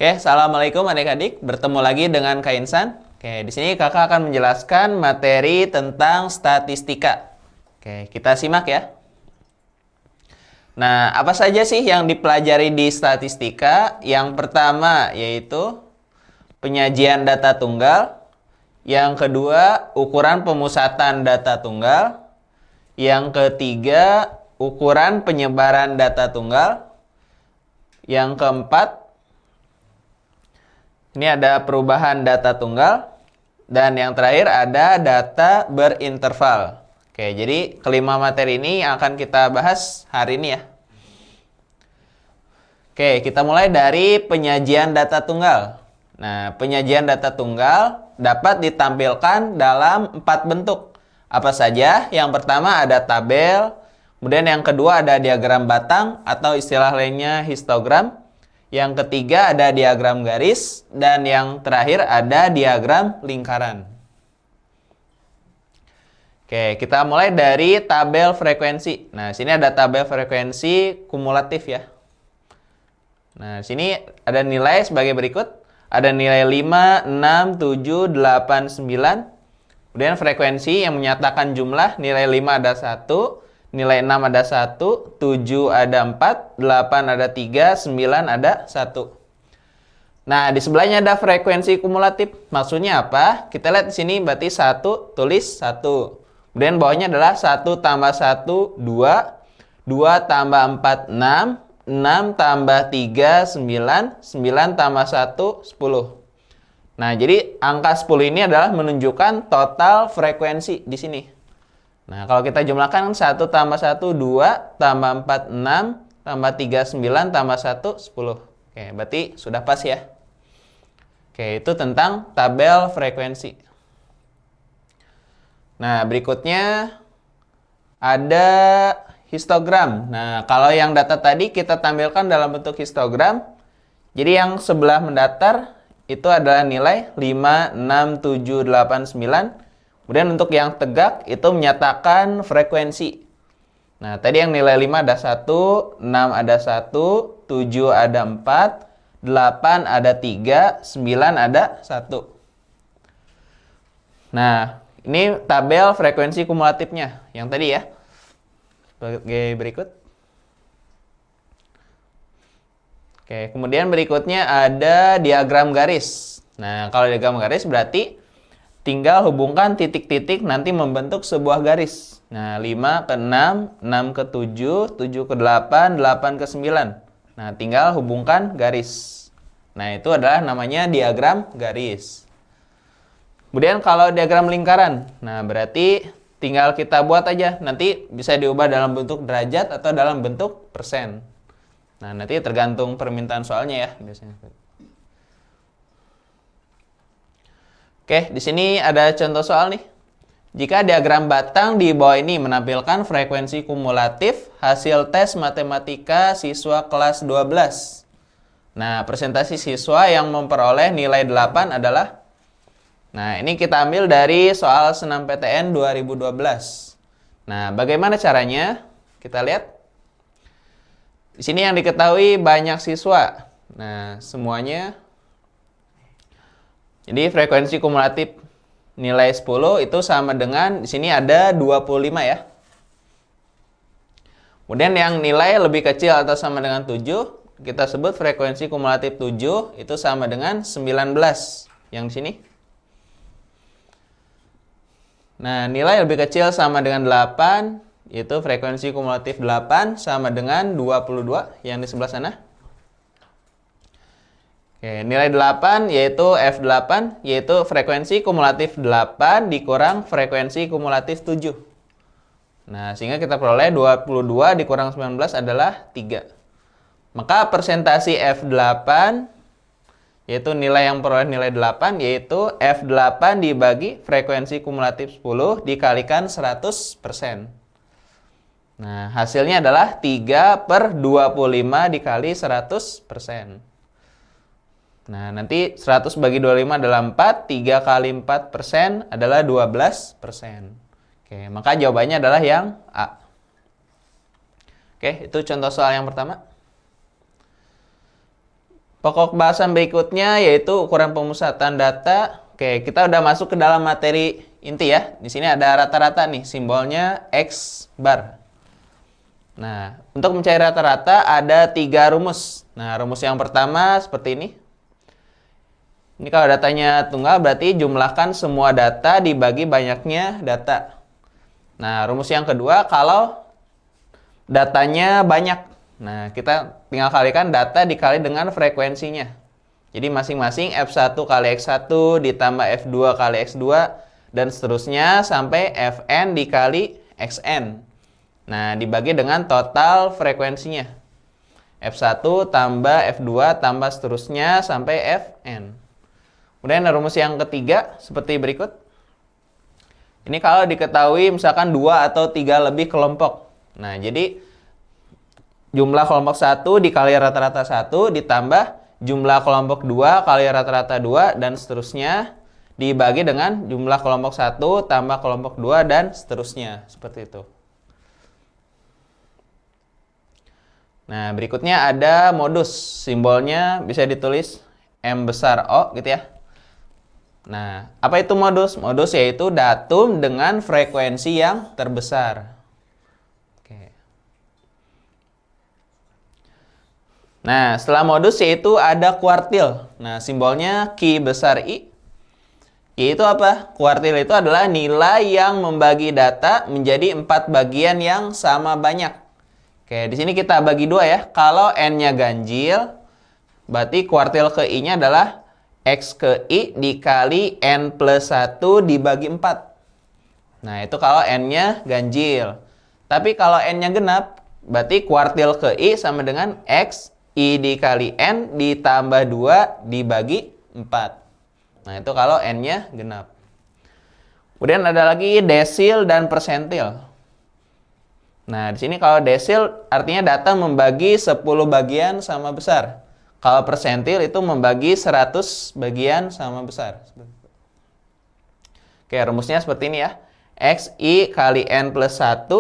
Oke, assalamualaikum adik-adik. Bertemu lagi dengan Kak Insan. Oke, di sini kakak akan menjelaskan materi tentang statistika. Oke, kita simak ya. Nah, apa saja sih yang dipelajari di statistika? Yang pertama yaitu penyajian data tunggal. Yang kedua, ukuran pemusatan data tunggal. Yang ketiga, ukuran penyebaran data tunggal. Yang keempat, ini ada perubahan data tunggal. Dan yang terakhir ada data berinterval. Oke, jadi kelima materi ini yang akan kita bahas hari ini ya. Oke, kita mulai dari penyajian data tunggal. Nah, penyajian data tunggal dapat ditampilkan dalam 4 bentuk. Apa saja? Yang pertama ada tabel. Kemudian yang kedua ada diagram batang atau istilah lainnya histogram. Yang ketiga ada diagram garis, dan yang terakhir ada diagram lingkaran. Oke, kita mulai dari tabel frekuensi. Nah, sini ada tabel frekuensi kumulatif ya. Nah, sini ada nilai sebagai berikut. Ada nilai 5, 6, 7, 8, 9. Kemudian frekuensi yang menyatakan jumlah, nilai 5 ada 1. Nilai 6 ada 1, 7 ada 4, 8 ada 3, 9 ada 1. Nah, di sebelahnya ada frekuensi kumulatif. Maksudnya apa? Kita lihat di sini berarti 1, tulis 1. Kemudian bawahnya adalah 1 tambah 1, 2. 2 tambah 4, 6. 6 tambah 3, 9. 9 tambah 1, 10. Nah, jadi angka 10 ini adalah menunjukkan total frekuensi di sini. Nah, kalau kita jumlahkan 1 tambah 1, 2, tambah 4, 6, tambah 3, 9, tambah 1, 10. Oke, berarti sudah pas ya. Oke, itu tentang tabel frekuensi. Nah, berikutnya ada histogram. Nah, kalau yang data tadi kita tampilkan dalam bentuk histogram. Jadi yang sebelah mendatar itu adalah nilai 5, 6, 7, 8, 9. Kemudian untuk yang tegak itu menyatakan frekuensi. Nah, tadi yang nilai 5 ada 1, 6 ada 1, 7 ada 4, 8 ada 3, 9 ada 1. Nah, ini tabel frekuensi kumulatifnya yang tadi ya. Sebagai berikut. Oke, kemudian berikutnya ada diagram garis. Nah, kalau diagram garis berarti tinggal hubungkan titik-titik nanti membentuk sebuah garis. Nah, 5 ke 6, 6 ke 7, 7 ke 8, 8 ke 9. Nah, tinggal hubungkan garis. Nah, itu adalah namanya diagram garis. Kemudian kalau diagram lingkaran, nah berarti tinggal kita buat aja. Nanti bisa diubah dalam bentuk derajat atau dalam bentuk persen. Nah, nanti tergantung permintaan soalnya ya biasanya. Oke, di sini ada contoh soal nih. Jika diagram batang di bawah ini menampilkan frekuensi kumulatif hasil tes matematika siswa kelas 12. Nah, presentasi siswa yang memperoleh nilai 8 adalah. Nah, ini kita ambil dari soal senam PTN 2012. Nah, bagaimana caranya? Kita lihat. Di sini yang diketahui banyak siswa. Nah, semuanya. Jadi frekuensi kumulatif nilai 10 itu sama dengan di sini ada 25 ya. Kemudian yang nilai lebih kecil atau sama dengan 7, kita sebut frekuensi kumulatif 7 itu sama dengan 19 yang di sini. Nah, nilai lebih kecil sama dengan 8, yaitu frekuensi kumulatif 8 sama dengan 22 yang di sebelah sana. Oke, nilai 8 yaitu F8, yaitu frekuensi kumulatif 8 dikurang frekuensi kumulatif 7. Nah, sehingga kita peroleh 22 dikurang 19 adalah 3. Maka persentasi F8, yaitu nilai yang peroleh nilai 8, yaitu F8 dibagi frekuensi kumulatif 10 dikalikan 100%. Nah, hasilnya adalah 3/25 dikali 100%. Nah, nanti 100 bagi 25 adalah 4, 3 kali 4% adalah 12%. Oke, maka jawabannya adalah yang A. Oke, itu contoh soal yang pertama. Pokok bahasan berikutnya yaitu ukuran pemusatan data. Oke, kita udah masuk ke dalam materi inti ya. Di sini ada rata-rata nih, simbolnya X bar. Nah, untuk mencari rata-rata ada 3 rumus. Nah, rumus yang pertama seperti ini. Ini kalau datanya tunggal berarti jumlahkan semua data dibagi banyaknya data. Nah, rumus yang kedua kalau datanya banyak. Nah, kita tinggal kalikan data dikali dengan frekuensinya. Jadi masing-masing F1 kali X1 ditambah F2 kali X2 dan seterusnya sampai Fn dikali Xn. Nah, dibagi dengan total frekuensinya. F1 tambah F2 tambah seterusnya sampai Fn. Kemudian rumus yang ketiga seperti berikut. Ini kalau diketahui misalkan 2 atau 3 lebih kelompok. Nah, jadi jumlah kelompok 1 dikali rata-rata 1 ditambah jumlah kelompok 2 kali rata-rata 2 dan seterusnya dibagi dengan jumlah kelompok 1 tambah kelompok 2 dan seterusnya. Seperti itu. Nah, berikutnya ada modus. Simbolnya bisa ditulis M besar O gitu ya. Nah, apa itu modus? Modus yaitu datum dengan frekuensi yang terbesar. Oke. Nah, setelah modus yaitu ada kuartil. Nah, simbolnya Q besar I. Q itu apa? Kuartil itu adalah nilai yang membagi data menjadi 4 bagian yang sama banyak. Oke, di sini kita bagi 2 ya. Kalau N-nya ganjil, berarti kuartil ke I-nya adalah X ke I dikali N plus 1 dibagi 4. Nah, itu kalau N-nya ganjil. Tapi kalau N-nya genap, berarti kuartil ke I sama dengan X I dikali N ditambah 2 dibagi 4. Nah, itu kalau N-nya genap. Kemudian ada lagi desil dan persentil. Nah, di sini kalau desil artinya data membagi 10 bagian sama besar. Kalau persentil itu membagi 100 bagian sama besar. Oke, rumusnya seperti ini ya. XI kali N plus 1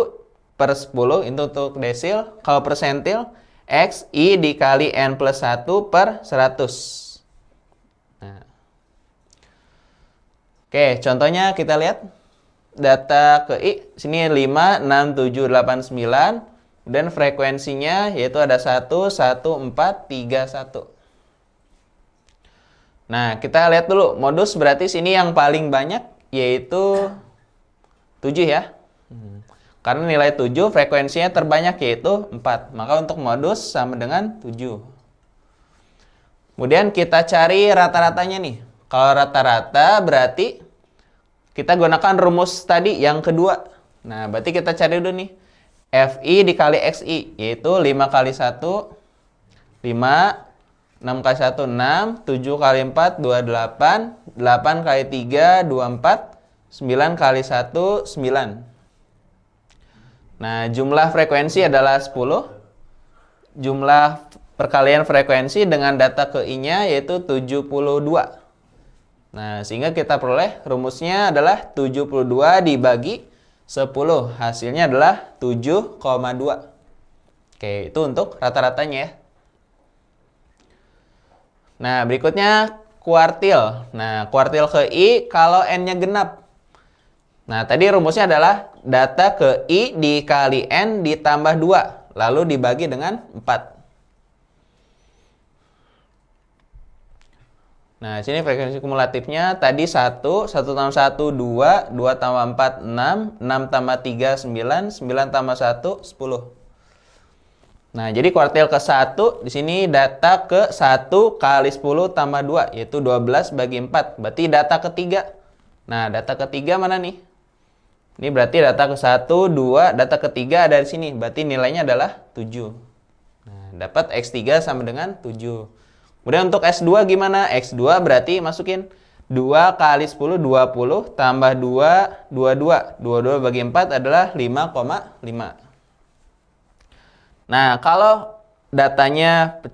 per 10 itu untuk desil. Kalau persentil, XI dikali N plus 1 per 100. Nah. Oke, contohnya kita lihat. Data ke I, sini 5, 6, 7, 8, 9. Dan frekuensinya yaitu ada 1, 1, 4, 3, 1. Nah, kita lihat dulu. Modus berarti sini yang paling banyak yaitu 7 ya. Karena nilai 7 frekuensinya terbanyak yaitu 4. Maka untuk modus sama dengan 7. Kemudian kita cari rata-ratanya nih. Kalau rata-rata berarti kita gunakan rumus tadi yang kedua. Nah, berarti kita cari dulu nih. Fi dikali Xi, yaitu 5 kali 1, 5, 6 kali 1, 6, 7 kali 4, 28, 8 kali 3, 24, 9 kali 1, 9. Nah, jumlah frekuensi adalah 10. Jumlah perkalian frekuensi dengan data ke I-nya yaitu 72. Nah, sehingga kita peroleh rumusnya adalah 72 dibagi 10. Hasilnya adalah 7,2. Oke, itu untuk rata-ratanya ya. Nah, berikutnya kuartil. Nah, kuartil ke I kalau N-nya genap. Nah, tadi rumusnya adalah data ke I dikali N ditambah 2. Lalu dibagi dengan 4. Nah, sini frekuensi kumulatifnya tadi 1, 1 tambah 1, 2, 2 tambah 4, 6, 6 tambah 3, 9, 9 tambah 1, 10. Nah, jadi kuartil ke 1, di sini data ke 1 kali 10 tambah 2, yaitu 12 bagi 4. Berarti data ketiga. Nah, data ketiga mana nih? Ini berarti data ke 1, 2, data ketiga ada di sini. Berarti nilainya adalah 7. Nah, dapat X3 sama dengan 7. Kemudian untuk S2 gimana? X2 berarti masukin 2 kali 10, 20, tambah 2, 22. 22 bagi 4 adalah 5,5. Nah, kalau datanya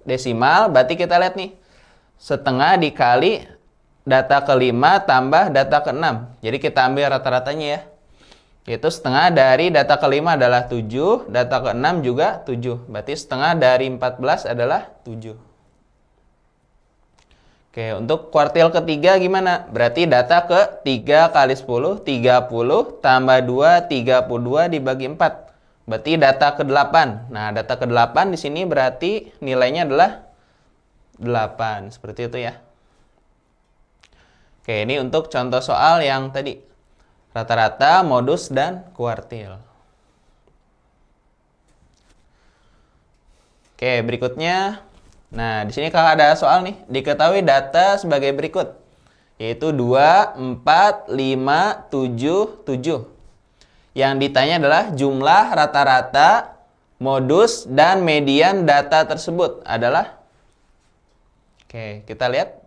desimal, berarti kita lihat nih. Setengah dikali data ke-5 tambah data ke-6. Jadi kita ambil rata-ratanya ya. Yaitu setengah dari data ke-5 adalah 7, data ke-6 juga 7. Berarti setengah dari 14 adalah 7. Oke, untuk kuartil ketiga gimana? Berarti data ke 3 kali 10, 30, tambah 2, 32 dibagi 4. Berarti data ke-8. Nah, data ke-8 di sini berarti nilainya adalah 8. Seperti itu ya. Oke, ini untuk contoh soal yang tadi. Rata-rata, modus, dan kuartil. Oke, berikutnya. Nah, di sini kakak ada soal nih. Diketahui data sebagai berikut. Yaitu 2, 4, 5, 7, 7. Yang ditanya adalah jumlah rata-rata, modus, dan median data tersebut adalah. Oke, kita lihat.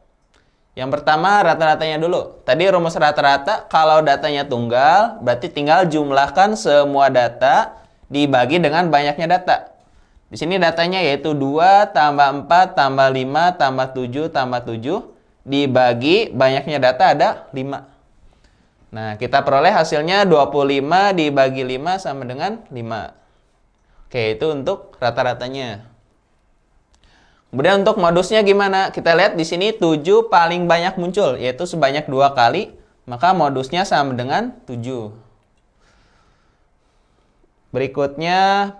Yang pertama rata-ratanya dulu. Tadi rumus rata-rata, kalau datanya tunggal, berarti tinggal jumlahkan semua data dibagi dengan banyaknya data. Di sini datanya yaitu 2 tambah 4 tambah 5 tambah 7 tambah 7 dibagi banyaknya data ada 5. Nah, kita peroleh hasilnya 25 dibagi 5 sama dengan 5. Oke, itu untuk rata-ratanya. Kemudian untuk modusnya gimana? Kita lihat di sini 7 paling banyak muncul, yaitu sebanyak 2 kali, maka modusnya sama dengan 7. Berikutnya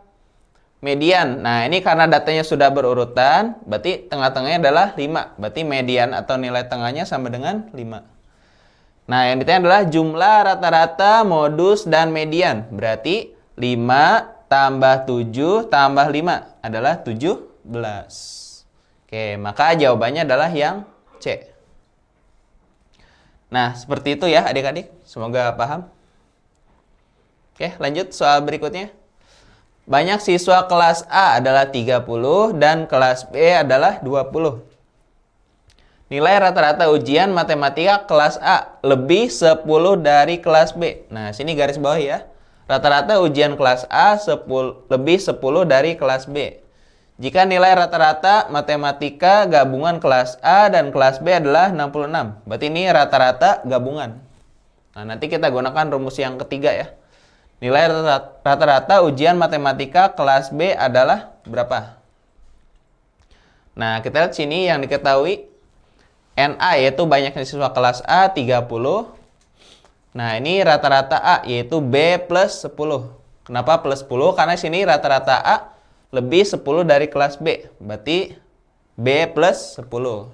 median. Nah, ini karena datanya sudah berurutan, berarti tengah-tengahnya adalah 5. Berarti median atau nilai tengahnya sama dengan 5. Nah, yang ditanya adalah jumlah rata-rata, modus, dan median. Berarti 5 tambah 7 tambah 5 adalah 17. Oke, maka jawabannya adalah yang C. Nah, seperti itu ya adik-adik. Semoga paham. Oke, lanjut soal berikutnya. Banyak siswa kelas A adalah 30 dan kelas B adalah 20. Nilai rata-rata ujian matematika kelas A lebih 10 dari kelas B. Nah, sini garis bawah ya. Rata-rata ujian kelas A lebih 10 dari kelas B. Jika nilai rata-rata matematika gabungan kelas A dan kelas B adalah 66. Berarti ini rata-rata gabungan. Nah, nanti kita gunakan rumus yang ketiga ya. Nilai rata-rata ujian matematika kelas B adalah berapa? Nah, kita lihat sini yang diketahui NA yaitu banyaknya siswa kelas A 30. Nah, ini rata-rata A yaitu B plus 10. Kenapa plus 10? Karena sini rata-rata A lebih 10 dari kelas B. Berarti B plus 10.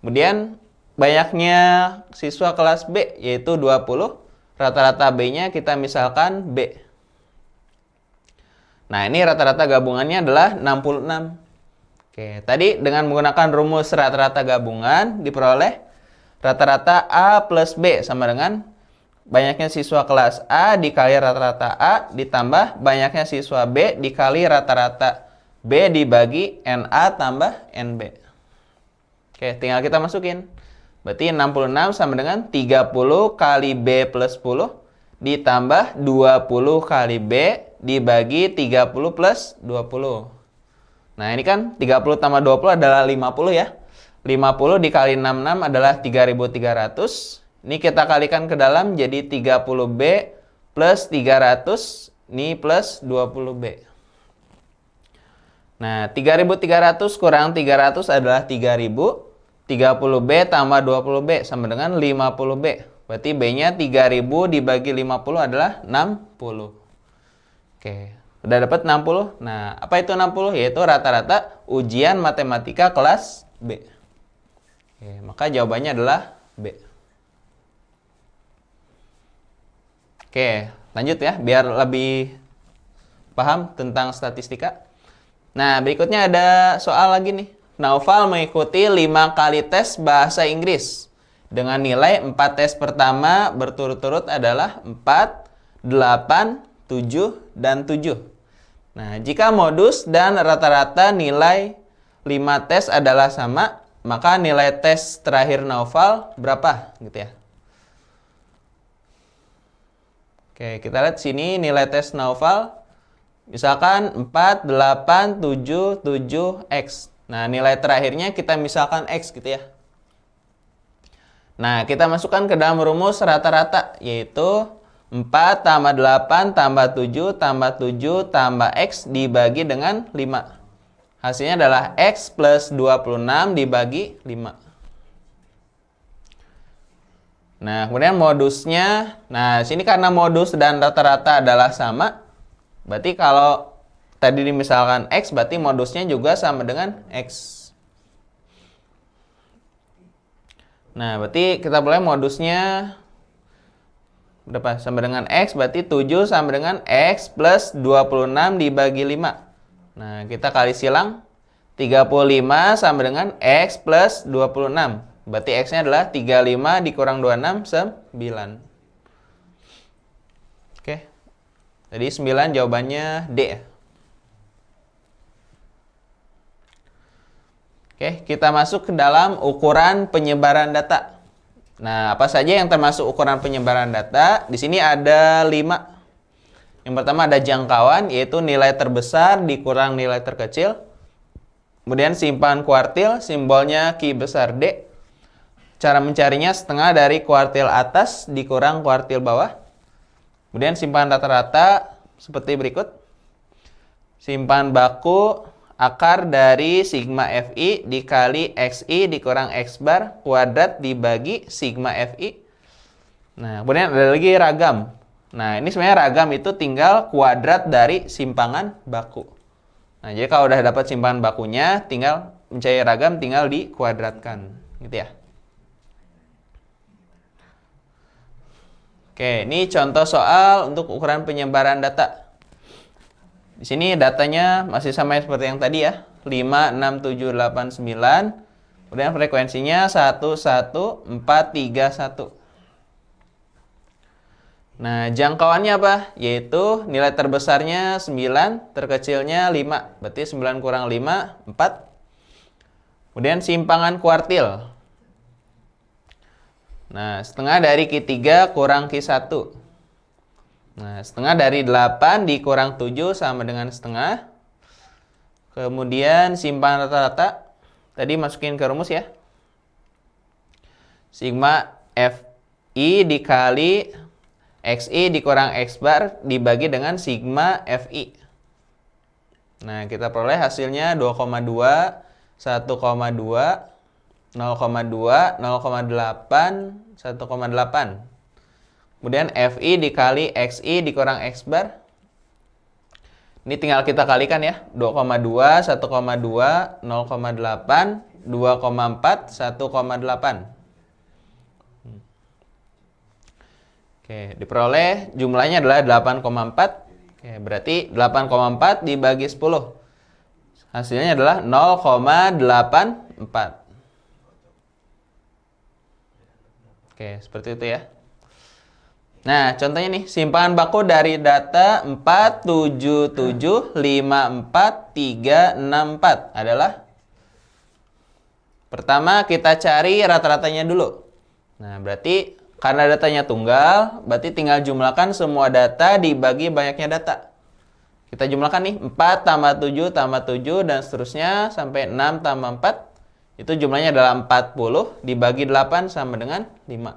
Kemudian banyaknya siswa kelas B yaitu 20. Rata-rata B-nya kita misalkan B. Nah, ini rata-rata gabungannya adalah 66. Oke, tadi dengan menggunakan rumus rata-rata gabungan diperoleh rata-rata A plus B sama dengan banyaknya siswa kelas A dikali rata-rata A ditambah banyaknya siswa B dikali rata-rata B dibagi NA tambah NB. Oke, tinggal kita masukin. Berarti 66 sama dengan 30 kali B plus 10 ditambah 20 kali B dibagi 30 plus 20. Nah, ini kan 30 tambah 20 adalah 50 ya. 50 dikali 66 adalah 3.300. Ini kita kalikan ke dalam jadi 30B plus 300. Ini plus 20B. Nah, 3.300 kurang 300 adalah 3.000. 30B tambah 20B sama dengan 50B. Berarti B-nya 3000 dibagi 50 adalah 60. Oke, udah dapat 60. Nah, apa itu 60? Yaitu rata-rata ujian matematika kelas B. Oke, maka jawabannya adalah B. Oke, lanjut ya, biar lebih paham tentang statistika. Nah, berikutnya ada soal lagi nih. Naufal mengikuti 5 kali tes bahasa Inggris. Dengan nilai 4 tes pertama berturut-turut adalah 4, 8, 7, dan 7. Nah, jika modus dan rata-rata nilai 5 tes adalah sama, maka nilai tes terakhir Naufal berapa? Gitu ya. Oke, kita lihat sini nilai tes Naufal. Misalkan 4, 8, 7, 7, X. Nah, nilai terakhirnya kita misalkan X gitu ya. Nah, kita masukkan ke dalam rumus rata-rata, yaitu 4 tambah 8 tambah 7 tambah 7 tambah X dibagi dengan 5. Hasilnya adalah X plus 26 dibagi 5. Nah, kemudian modusnya, nah sini karena modus dan rata-rata adalah sama, berarti kalau tadi misalkan X, berarti modusnya juga sama dengan X. Nah, berarti kita boleh modusnya berapa? Sama dengan X, berarti 7 sama dengan X plus 26 dibagi 5. Nah, kita kali silang, 35 sama dengan X plus 26. Berarti X-nya adalah 35 dikurang 26, 9. Oke. Jadi 9 jawabannya D ya. Oke, kita masuk ke dalam ukuran penyebaran data. Nah, apa saja yang termasuk ukuran penyebaran data? Di sini ada 5. Yang pertama ada jangkauan, yaitu nilai terbesar dikurang nilai terkecil. Kemudian simpan kuartil, simbolnya Q besar D. Cara mencarinya setengah dari kuartil atas dikurang kuartil bawah. Kemudian simpan rata-rata seperti berikut. Simpan baku akar dari sigma Fi dikali Xi dikurang X bar kuadrat dibagi sigma Fi. Nah, kemudian ada lagi ragam. Nah, ini sebenarnya ragam itu tinggal kuadrat dari simpangan baku. Nah, jadi kalau udah dapat simpangan bakunya, tinggal mencari ragam tinggal dikuadratkan. Gitu ya. Oke, ini contoh soal untuk ukuran penyebaran data. Di sini datanya masih sama seperti yang tadi ya. 5, 6, 7, 8, 9. Kemudian frekuensinya 1, 1, 4, 3, 1. Nah, jangkauannya apa? Yaitu nilai terbesarnya 9, terkecilnya 5. Berarti 9 kurang 5, 4. Kemudian simpangan kuartil. Nah, setengah dari Q3 kurang Q1. Nah, setengah dari 8 dikurang 7 sama dengan setengah. Kemudian simpan rata-rata. Tadi masukin ke rumus ya. Sigma Fi dikali Xi dikurang X bar dibagi dengan sigma Fi. Nah, kita peroleh hasilnya 2,2, 1,2, 0,2, 0,8, 1,8. Kemudian Fi dikali Xi dikurang X bar. Ini tinggal kita kalikan ya. 2,2, 1,2, 0,8, 2,4, 1,8. Oke, diperoleh jumlahnya adalah 8,4. Oke, berarti 8,4 dibagi 10. Hasilnya adalah 0,84. Oke, seperti itu ya. Nah, contohnya nih, simpangan baku dari data 4775434 adalah pertama kita cari rata-ratanya dulu. Nah, berarti karena datanya tunggal, berarti tinggal jumlahkan semua data dibagi banyaknya data. Kita jumlahkan nih, 4 tambah 7 tambah 7 dan seterusnya sampai 6 tambah 4. Itu jumlahnya adalah 40 dibagi 8 sama dengan 5.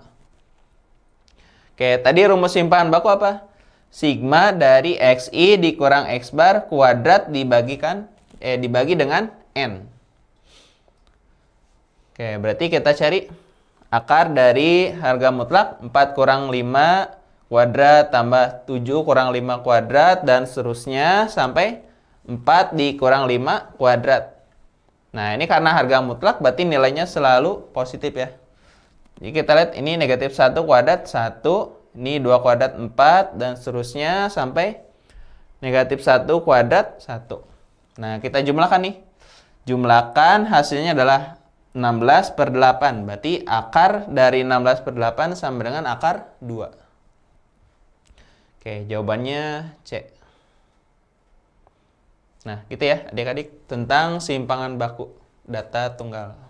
Oke, tadi rumus simpangan baku apa? Sigma dari Xi dikurang X bar kuadrat dibagi dengan N. Oke, berarti kita cari akar dari harga mutlak 4 kurang 5 kuadrat tambah 7 kurang 5 kuadrat dan seterusnya sampai 4 dikurang 5 kuadrat. Nah, ini karena harga mutlak berarti nilainya selalu positif ya. Jadi kita lihat ini negatif 1 kuadrat 1, ini 2 kuadrat 4, dan seterusnya sampai negatif 1 kuadrat 1. Nah, kita jumlahkan nih. Jumlahkan hasilnya adalah 16 per 8. Berarti akar dari 16 per 8 sama dengan akar 2. Oke, jawabannya C. Nah, gitu ya adik-adik tentang simpangan baku data tunggal.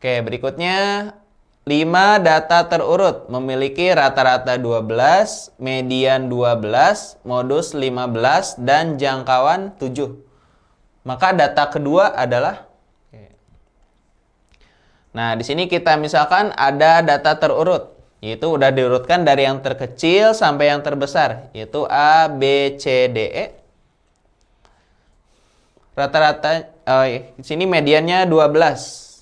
Oke, berikutnya 5 data terurut memiliki rata-rata 12, median 12, modus 15, dan jangkauan 7. Maka data kedua adalah Nah, di sini kita misalkan ada data terurut, yaitu udah diurutkan dari yang terkecil sampai yang terbesar, yaitu A, B, C, D, E. Rata-rata di sini mediannya 12.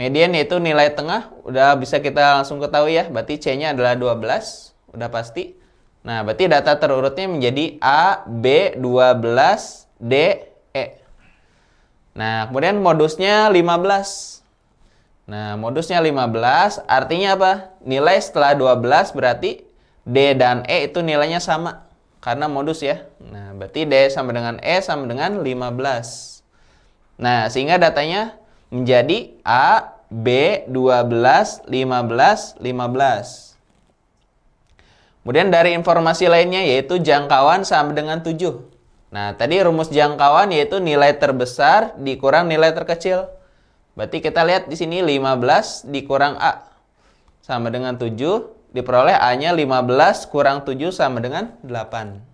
Median yaitu nilai tengah, udah bisa kita langsung ketahui ya, berarti C-nya adalah 12, udah pasti. Nah, berarti data terurutnya menjadi A, B, 12, D, E. Nah, kemudian modusnya 15. Nah, modusnya 15 artinya apa? Nilai setelah 12 berarti D dan E itu nilainya sama. Karena modus ya. Nah, berarti D sama dengan E sama dengan 15. Nah, sehingga datanya menjadi A, B, 12, 15, 15. Kemudian dari informasi lainnya yaitu jangkauan sama dengan 7. Nah, tadi rumus jangkauan yaitu nilai terbesar dikurang nilai terkecil. Berarti kita lihat di sini 15 dikurang A sama dengan 7. Diperoleh A-nya 15 kurang 7 sama dengan 8.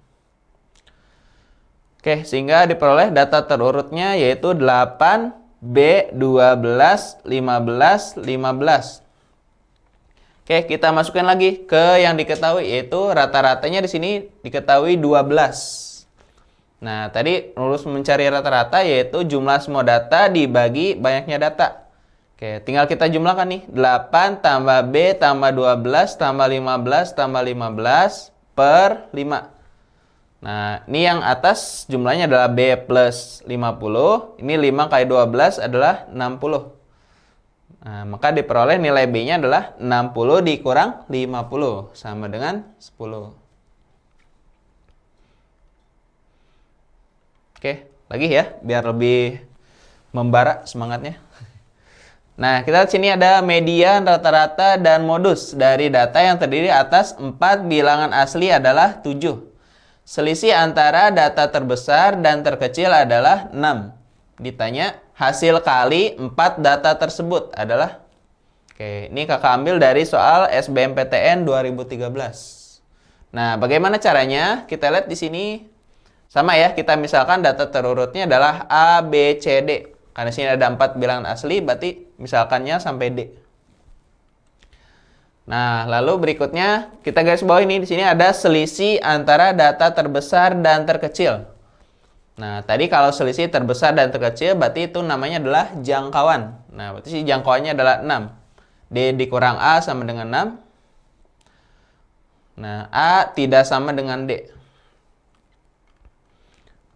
Oke, sehingga diperoleh data terurutnya yaitu 8, B, 12, 15, 15. Oke, kita masukkan lagi ke yang diketahui yaitu rata-ratanya di sini diketahui 12. Nah, tadi rumus mencari rata-rata yaitu jumlah semua data dibagi banyaknya data. Oke, tinggal kita jumlahkan nih. 8 tambah B tambah 12 tambah 15 tambah 15 per 5. Nah, ini yang atas jumlahnya adalah B plus 50. Ini 5 kali 12 adalah 60. Nah, maka diperoleh nilai B-nya adalah 60 dikurang 50 sama dengan 10. Oke, lagi ya, biar lebih membara semangatnya. Nah, kita lihat sini ada median, rata-rata, dan modus dari data yang terdiri atas 4 bilangan asli adalah 7. Selisih antara data terbesar dan terkecil adalah 6. Ditanya, hasil kali 4 data tersebut adalah... Oke, ini kakak ambil dari soal SBMPTN 2013. Nah, bagaimana caranya? Kita lihat di sini. Sama ya, kita misalkan data terurutnya adalah A, B, C, D. Karena sini ada 4 bilangan asli, berarti misalkannya sampai D. Nah, lalu berikutnya kita garis bawah ini. Di sini ada selisih antara data terbesar dan terkecil. Nah, tadi kalau selisih terbesar dan terkecil, berarti itu namanya adalah jangkauan. Nah, berarti si jangkauannya adalah 6. D dikurang A sama dengan 6. Nah, A tidak sama dengan D.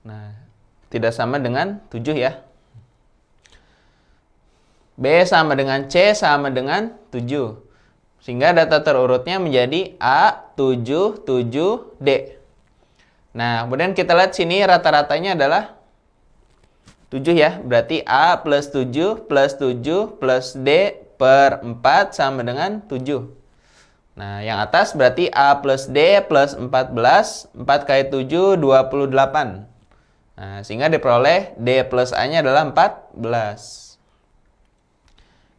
Nah, tidak sama dengan 7 ya. B sama dengan C sama dengan 7. Sehingga data terurutnya menjadi A, 7, 7, D. Nah, kemudian kita lihat sini rata-ratanya adalah 7 ya. Berarti A plus 7 plus 7 plus D per 4 sama dengan 7. Nah, yang atas berarti A plus D plus 14. 4 kali 7, 28. Nah, sehingga diperoleh D plus A-nya adalah 14.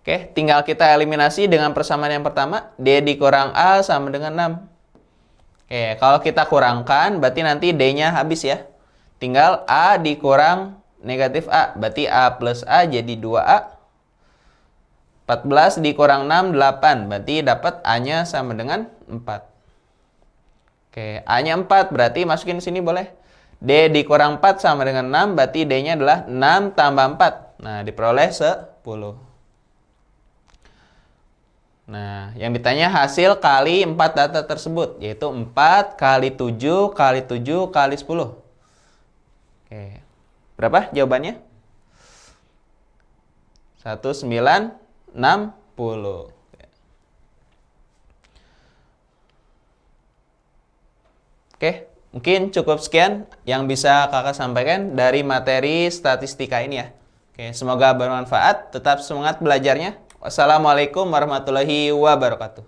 Oke, tinggal kita eliminasi dengan persamaan yang pertama. D dikurang A sama dengan 6. Oke, kalau kita kurangkan, berarti nanti D-nya habis ya. Tinggal A dikurang negatif A. Berarti A plus A jadi 2A. 14 dikurang 6, 8. Berarti dapat A-nya sama dengan 4. Oke, A-nya 4. Berarti masukin sini boleh. D dikurang 4 sama dengan 6. Berarti D-nya adalah 6 tambah 4. Nah, diperoleh 10. Nah, yang ditanya hasil kali 4 data tersebut, yaitu 4 kali 7 kali 7 kali 10. Oke. Berapa jawabannya? 1960. Oke, mungkin cukup sekian yang bisa kakak sampaikan dari materi statistika ini ya. Oke, semoga bermanfaat. Tetap semangat belajarnya. Wassalamualaikum warahmatullahi wabarakatuh.